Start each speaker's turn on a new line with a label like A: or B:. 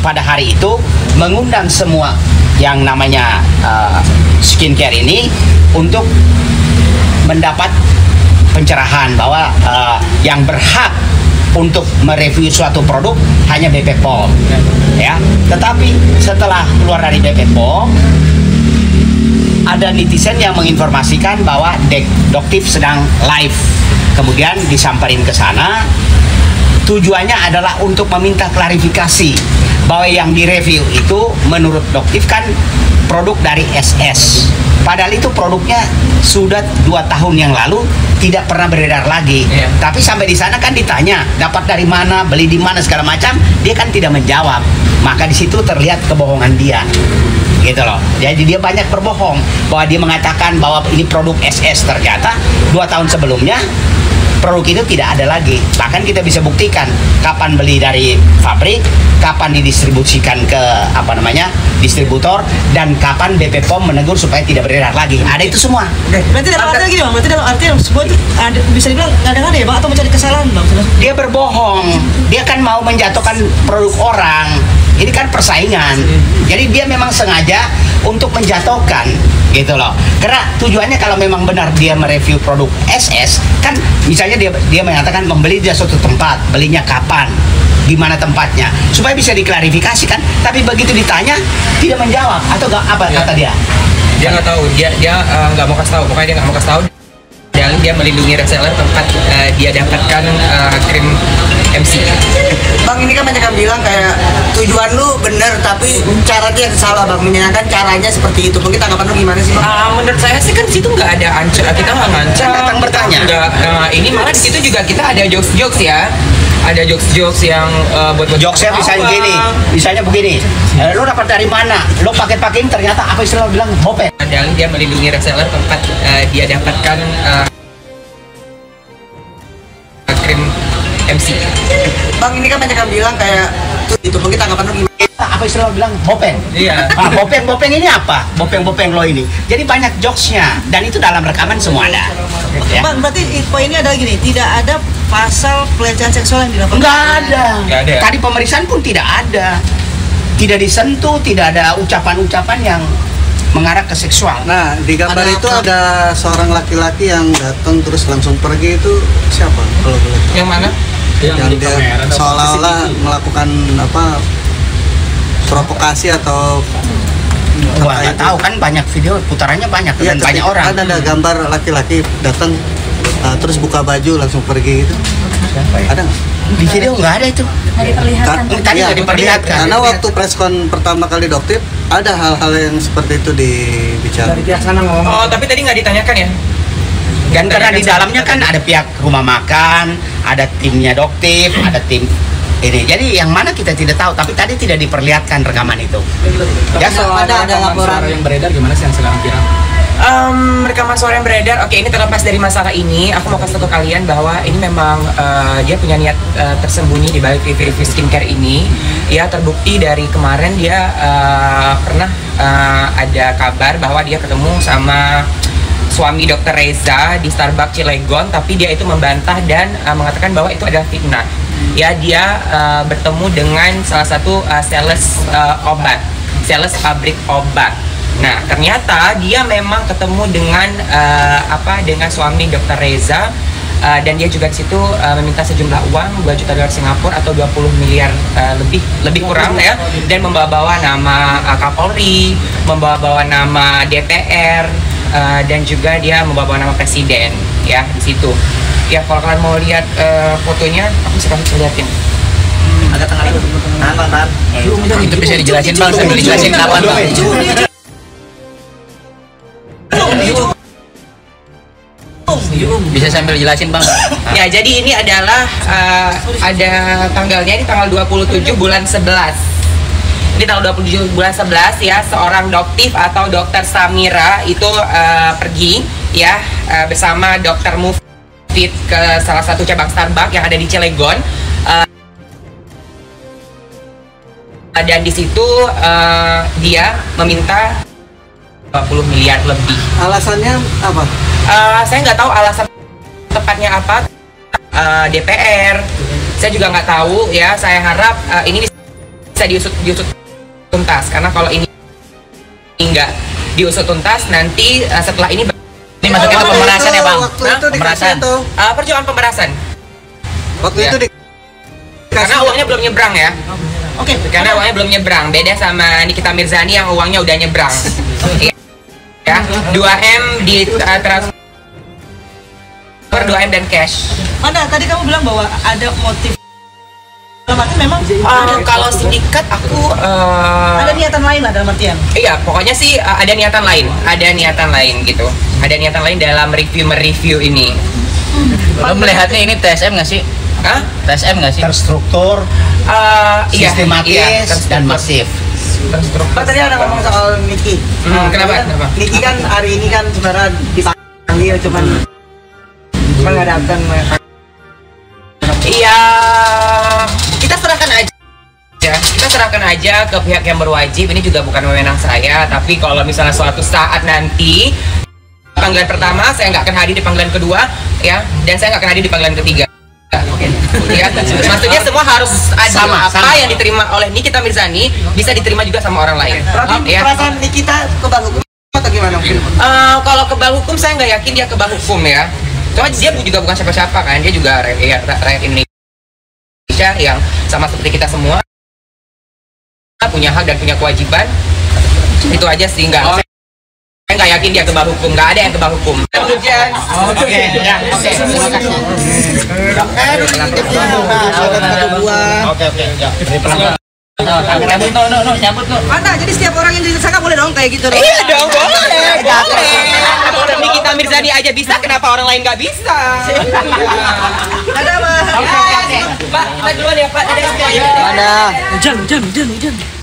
A: pada hari itu mengundang semua yang namanya skincare ini untuk mendapat pencerahan bahwa yang berhak untuk mereview suatu produk hanya BP POM, ya. Tetapi setelah keluar dari BP POM, ada netizen yang menginformasikan bahwa Doktif sedang live, kemudian disamperin ke sana. Tujuannya adalah untuk meminta klarifikasi bahwa yang direview itu menurut Doktif kan produk dari SS. Padahal itu produknya sudah 2 tahun yang lalu tidak pernah beredar lagi. Tapi sampai di sana kan ditanya dapat dari mana, beli di mana segala macam, dia kan tidak menjawab. Maka di situ terlihat kebohongan dia. Gitu loh. Jadi dia banyak berbohong bahwa dia mengatakan bahwa ini produk SS, ternyata 2 tahun sebelumnya produk itu tidak ada lagi. Bahkan kita bisa buktikan kapan beli dari pabrik, kapan didistribusikan ke distributor, dan kapan BP POM menegur supaya tidak beredar lagi. Ada itu semua.
B: Berarti dalam arti gini bang, berarti dalam arti semua itu ada, bisa dibilang ada ya bang, atau mencari kesalahan bang?
A: Dia berbohong, dia kan mau menjatuhkan produk orang. Ini kan persaingan. Jadi dia memang sengaja untuk menjatuhkan, gitu loh. Karena tujuannya kalau memang benar dia mereview produk SS, kan misalnya dia mengatakan membeli di suatu tempat, belinya kapan, di mana tempatnya, supaya bisa diklarifikasi kan. Tapi begitu ditanya tidak menjawab atau apa kata dia?
C: Dia nggak tahu, dia nggak mau kasih tahu. Pokoknya dia nggak mau kasih tahu. Dan dia melindungi reseller tempat dia dapatkan krim MC.
D: Bang, ini kan banyak yang bilang kayak tujuan lu bener tapi caranya yang salah bang, menyangka caranya seperti itu. Mungkin tanggapan lu gimana sih bang?
C: Menurut saya sih kan situ nggak ada kita nggak ngancam.
A: Datang bertanya.
C: Ini malah di situ juga kita ada jokes ya. Ada jokes yang buat
A: jokesnya misalnya gini, misalnya begini, lo dapat dari mana? Lo pakai-pakein ternyata apa istilah bilang bopek.
C: Dan dia melindungi reseller tempat dia dapatkan krim MC.
D: Bang, ini kan banyak yang bilang kayak itu. Mungkin tanggapan lu gimana?
A: Apa istilah bilang bopeng?
C: Iya.
A: Bopeng ini apa? Bopeng lo ini. Jadi banyak jokesnya dan itu dalam rekaman semua ada.
B: Ya. Bang, berarti poinnya adalah gini, tidak ada pasal pelecehan seksual yang dilakukan?
A: Nggak ada.
C: Ya?
A: Tadi pemeriksaan pun tidak ada. Tidak disentuh, tidak ada ucapan-ucapan yang mengarah ke seksual.
E: Nah, di gambar itu ada seorang laki-laki yang datang terus langsung pergi, itu siapa kalau boleh tahu?
C: Yang mana?
E: Yang dia seolah-olah melakukan provokasi atau
A: Wah, nggak tahu kan, banyak video putarannya banyak dan banyak orang.
E: Kan ada gambar laki-laki datang terus buka baju langsung pergi itu. Ada nggak?
A: Di video nggak ada itu.
F: Nggak diperlihatkan.
A: Tadi nggak diperlihatkan.
E: Karena waktu preskon pertama kali Doktif ada hal-hal yang seperti itu dibicarakan.
D: Dari pihak sana ngomong.
C: Oh, tapi tadi nggak ditanyakan ya?
A: Dan karena di dalamnya kan ada pihak rumah makan, ada timnya Doktif, ada tim ini. Jadi yang mana kita tidak tahu, tapi tadi tidak diperlihatkan rekaman itu.
D: Ya, ada laporan
G: yang beredar gimana sih yang sedang viral?
C: Rekaman suara yang beredar, oke, ini terlepas dari masalah ini, aku mau kasih tahu ke kalian bahwa ini memang dia punya niat tersembunyi di balik review skincare ini. Ya, terbukti dari kemarin dia pernah ada kabar bahwa dia ketemu sama suami Dr. Reza di Starbucks Cilegon, tapi dia itu membantah dan mengatakan bahwa itu adalah fitnah. Ya, dia bertemu dengan salah satu sales sales pabrik obat. Nah, ternyata dia memang ketemu dengan dengan suami Dr. Reza dan dia juga di situ meminta sejumlah uang $2 juta Singapura atau 20 miliar lebih kurang ya, dan membawa-bawa nama Kapolri, membawa-bawa nama DPR dan juga dia membawa nama presiden ya di situ. Ya, kalau kalian mau lihat fotonya, aku bisa kasih lihatin.
D: Agak tengah itu. Tahan.
C: Itu bisa dijelasin bang, sambil dijelasin kapan bang? Bisa sambil jelasin bang. Ya, jadi ini adalah ada tanggalnya, ini tanggal 27 bulan 11. Ini tanggal 27 bulan 11 ya, seorang Doktif atau Dokter Samira itu pergi ya bersama Dokter Mufid ke salah satu cabang Starbucks yang ada di Cilegon. Dan di situ dia meminta 20 miliar lebih.
E: Alasannya apa?
C: Saya nggak tahu alasan tepatnya apa. DPR, saya juga nggak tahu ya. Saya harap ini bisa diusut tuntas, karena kalau ini nggak diusut tuntas nanti setelah ini
A: masuknya ke pemerasan ya bang?
E: Waktu itu dikasih
A: Pemerasan.
E: tuh.
C: percobaan pemerasan.
E: Waktu
C: Ya.
E: itu
C: Karena uangnya belum nyebrang ya.
B: Oke.
C: Karena uangnya belum nyebrang. Beda sama Nikita Mirzani yang uangnya udah nyebrang. Ya, 2M di transfer 2M dan cash.
B: Mana tadi kamu bilang bahwa ada motif. Dalam arti memang
C: Kalau sindikat aku
B: ada niatan lain lah dalam artian.
C: iya, pokoknya sih ada niatan lain gitu. Ada niatan lain dalam mereview ini.
A: Lo melihatnya ini TSM nggak sih?
C: Hah?
A: TSM nggak sih?
F: Terstruktur,
C: Iya,
F: sistematis,
C: terstruktur.
F: dan masif.
C: Terstruktur.
D: Pak tadi ada ngomong soal Niki.
C: Kenapa?
D: Niki kan hari ini kan sebenarnya dipanggil cuman nggak datang.
C: Iya, kita serahkan aja. Kita serahkan aja ke pihak yang berwajib. Ini juga bukan wewenang saya. Tapi kalau misalnya suatu saat nanti panggilan pertama saya nggak akan hadir di panggilan kedua, ya, dan saya nggak akan hadir di panggilan ketiga. Ya, maksudnya semua harus ada apa yang diterima oleh Nikita Mirzani bisa diterima juga sama orang lain.
D: Berarti
C: Ya.
D: perasaan Nikita kebal hukum atau gimana mungkin?
C: Kalau kebal hukum saya nggak yakin dia kebal hukum ya. Cuma dia juga bukan siapa-siapa kan, dia juga rakyat Indonesia yang sama seperti kita semua punya hak dan punya kewajiban. Itu aja sih, saya nggak yakin dia kebal hukum, nggak ada yang kebal hukum.
A: Oke, ya, oke. Terima kasih. Oke, ya. Nyambut no.
B: Mana? Jadi setiap orang yang disangka boleh dong kayak gitu dong.
C: Iya dong, boleh. Orang Nikita Mirzani aja bisa, kenapa orang lain nggak bisa?
B: Ada apa?
C: Pak, kita duluan ya Pak.
E: Mana?
B: Hujan.